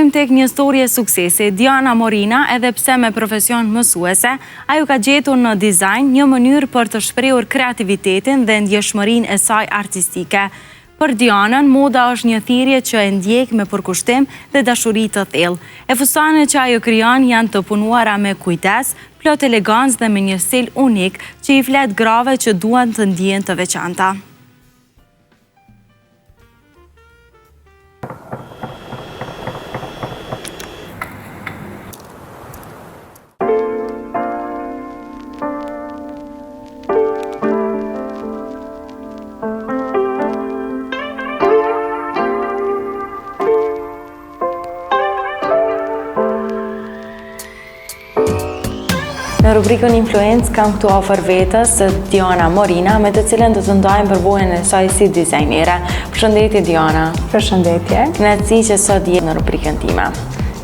vim tek një storje suksesi. Diana Morina, edhe pse me profesion mësuese, ajo ka gjetur në dizajn një mënyrë për të shprehur kreativitetin dhe ndjeshmërinë e saj artistike. Për Dianën, moda është një thirrje që e ndjek me përkushtim dhe dashuri të thellë. E fustanet që ajo krijon janë të punuara me kujdes, plot elegancë dhe me një stil unik që i flet grave që duan të ndihen të veçanta. Në rubrikën Influence kam këtu afër vetës Diana Morina, me të cilën do të ndajmë përbujën e saj si dizajnere. Përshëndetje Diana. Përshëndetje. Kënaqësi që sot je në rubrikën time.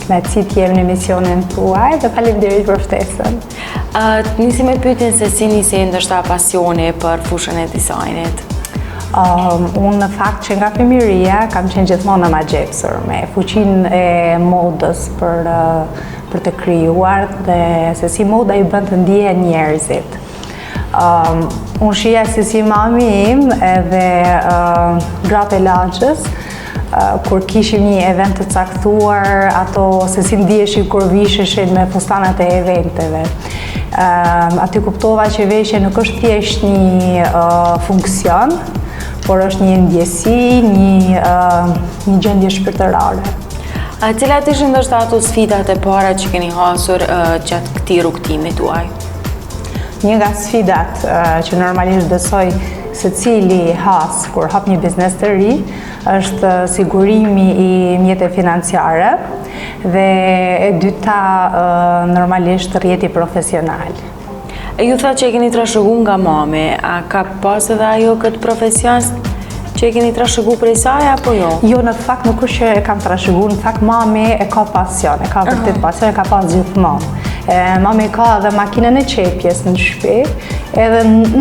Kënaqësi të jem në emisionin tuaj dhe faleminderit për ftesën. Nisi me pyetjen se si nisi ndoshta pasioni për fushën e dizajnit. Unë në fakt që nga fëmijëria kam qenë gjithmonë ma gjepsur me fuqinë e modës për të krijuar dhe se si moda i bën të ndihen njerëzit. Unë shija se si mami im edhe gratë e lagjës, kur kishim një event të caktuar, ato se si ndiheshin kur visheshin me fustanat e eventeve. Aty kuptova që veshja nuk është thjesht një funksion, por është një ndjesi, një gjendje shpirtërore. Cilat ishin ndoshta ato sfidat e para që keni hasur gjatë këtij rrugtimi tuaj? Një nga sfidat që normalisht besoj secili has kur hap një biznes të ri është sigurimi i mjeteve financiare dhe e dyta normalisht rrjeti profesional. Ju tha që e keni trashëguar nga mami, a ka pas edhe ajo këtë profesion që e keni trashëguar prej saj apo jo? Jo, në fakt nuk është që e kam trashëguar, në fakt mami e ka pasion, e ka vërtet pasion, e ka pas gjithmonë. Mami ka edhe makinën e qepjes në shtëpi, edhe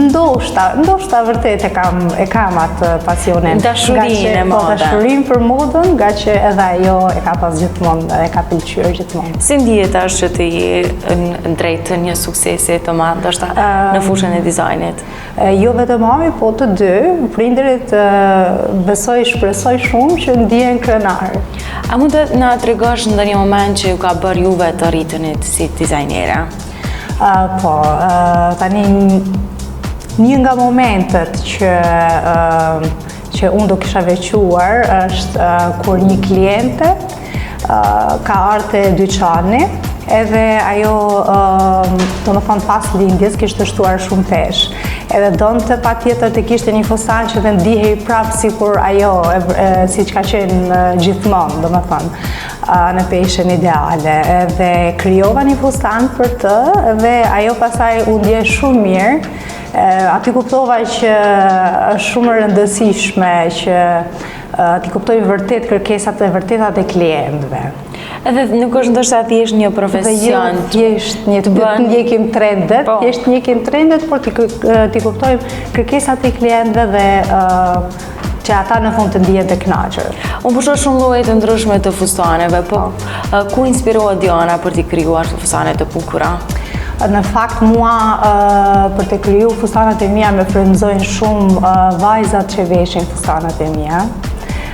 ndoshta vërtet e kam atë pasionin. Dashurinë e modës. Dashurinë për modën, nga që edhe ajo e ka pas gjithmonë, e ka pëlqyer gjithmonë. Si ndihet tash që të je në drejt një suksesi të madh ndoshta në fushën e dizajnit? Jo vetëm mami, po të dy, prindërit shpresoj shumë që ndihen krenar. A mund të na tregosh ndonjë moment që ju ka bërë juve të rritenit si dizajnere? Po, tani një nga momentet që unë do kisha vequar është kur një kliente ka ardhur te dyqani, edhe ajo do më thonë pas lindjes kishte shtuar shumë pesh. Edhe donte patjetër të kishte një fustan që të ndihej prapë sikur ajo, siç ka qenë gjithmonë, do më thonë, në peshën ideale. Edhe krijova një fustan për të dhe ajo pastaj u ndjej shumë mirë. Aty kuptova që është shumë e rëndësishme që ti kuptoj vërtet kërkesat e vërteta të klientëve. Edhe nuk është ndoshta thjesht një profesion. Thjesht të ndjekim trendet, thjesht ndjekim trendet, por ti kuptojmë kërkesat e klientëve dhe që ata në fund të ndihen të kënaqur. Unë përshoj shumë lloje të ndryshme të fustaneve, po ku inspirohet Diana për t'i krijuar fustane të bukura? Në fakt, mua për të kriju fustanat e mia me frymëzojnë shumë vajzat që veshin fustanat e mia.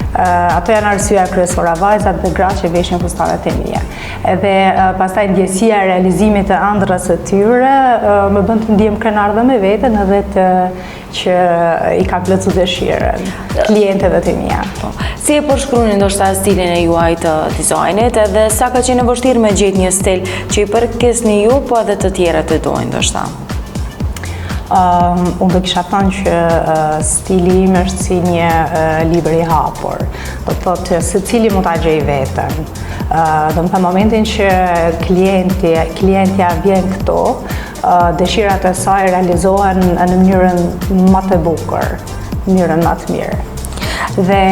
Ato janë arsyeja kryesore, vajzat dhe gratë që veshin fustanat e mia. Edhe pastaj ndjesia e realizimit të ëndrrës së tyre më bën të ndihem krenar dhe me veten edhe që i ka plotësuar dëshirën klientëve të mia. Si e përshkruani ndoshta stilin e juaj të dizajnit edhe sa ka qenë vështirë me gjetë një stil që i përkesni ju, po edhe të tjerët e dojnë ndoshta? Unë do kisha thënë që stili im është si një libër i hapur. Do të thotë secili mund ta gjejë veten. Do të thënë momentin që klientja vjen këtu, dëshirat e saj realizohen në mënyrën më të bukur, në mënyrën më të mirë. Dhe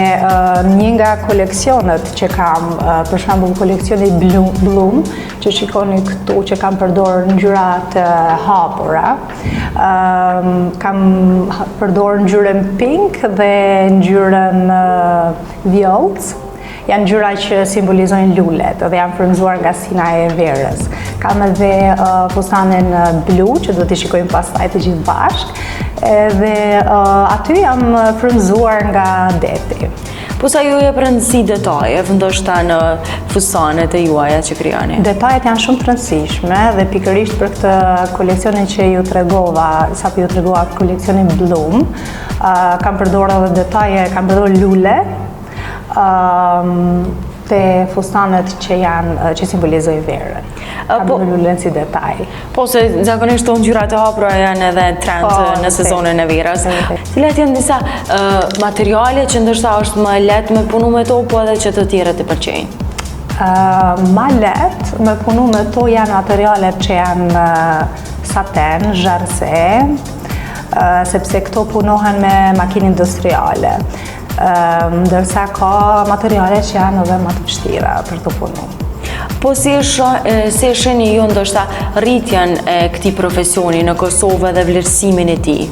një nga koleksionet që kam, për shembull koleksioni Bloom, që shikoni këtu që kam përdorur ngjyra të hapura, kam përdorur ngjyrën pink dhe ngjyrën vjollc. janë ngjyra që simbolizojnë lulet dhe janë frymzuar nga sina e verës. Kam edhe fustanin blu që do t'i shikojmë pastaj të gjithë bashkë, dhe aty jam frymzuar nga deti. Po sa ju jep rëndësi detajet, ndoshta në fustanet e juaja që krijoni? Detajet janë shumë të rëndësishme dhe pikërisht për këtë koleksionin që ju tregova, sapo ju tregova koleksionin Bloom, kam përdorur edhe detaje, kam përdorur lule te fustanet që simbolizojnë verën. Kam përdorur lulen si detaj. Po se zakonisht tonë ngjyrat e hapura janë edhe trend në sezonin e verës. Cilat janë disa materiale që ndoshta është më lehtë me punu me to, po edhe që të tjerët të pëlqejnë? Ma lehtë me punu me to janë materialet që janë saten, zharse, sepse këto punohen me makinë industriale. Ndërsa ka materiale që janë edhe më të vështira për të punu. Po si e shihni ju ndoshta rritjen e këtij profesioni në Kosovë dhe vlerësimin e tij?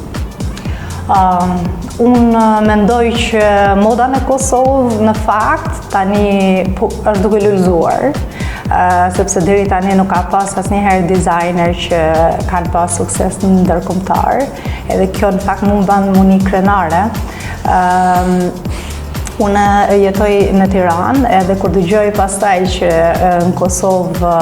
Unë mendoj që moda në Kosovë në fakt tani është duke lullzuar, sepse deri tani nuk ka pas asnjëherë dizajner që kanë pas sukses në ndërkombëtar, edhe kjo në fakt më bën muni krenare. Unë jetoj në Tiranë edhe kur dëgjoj pastaj që në Kosovë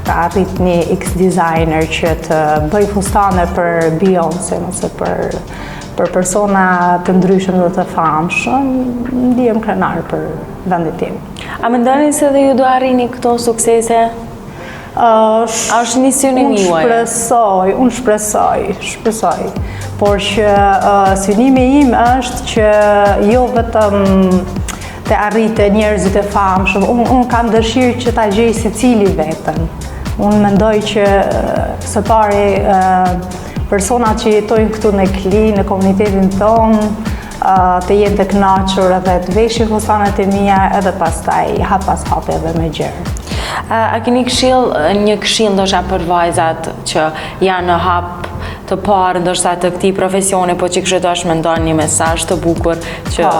ka arrit një X designer që të bëj fustane për Beyoncé ose për persona të ndryshëm dhe të famshëm, ndihem krenar për vendin tim. A mendoni se dhe ju do arrini këto suksese? Është një synim juaj? Unë shpresoj. Por që synimi im është që jo vetëm të arrite njerëzit e famshëm, unë kam dëshirë që ta gjej secili veten. Unë mendoj që së pari personat që jetojnë këtu në Kli, në komunitetin tonë, të jenë të kënaqur edhe të veshin fustanet e mia edhe pastaj hap pas hapi edhe me gjerë. A keni një këshill ndoshta për vajzat që janë në hap të parë ndoshta të këtij profesioni, po që kështu është mendon një mesazh të bukur që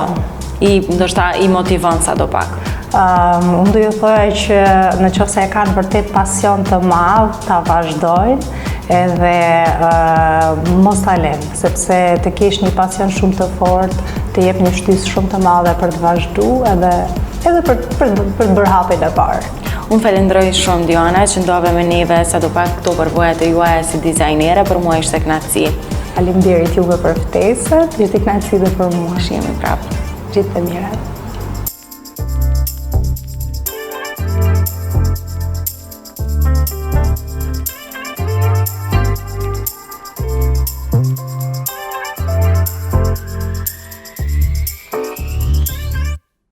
ndoshta i motivon sadopak? Unë do ju thoja që nëse e kanë vërtet pasion të madh, ta vazhdojnë edhe mos ta lënë, sepse të kesh një pasion shumë të fortë, të jep një shtysë shumë të madhe për të vazhduar edhe për të bërë hapin e parë. Unë falenderoj shumë Diana që ndove me neve sadopak këto përvojat e juaja si dizajnere, për mua ishte kënaqësi. Faleminderit juve për ftesën, ishte kënaqësi dhe për mua. Shihemi prapë. Gjithë të mirat.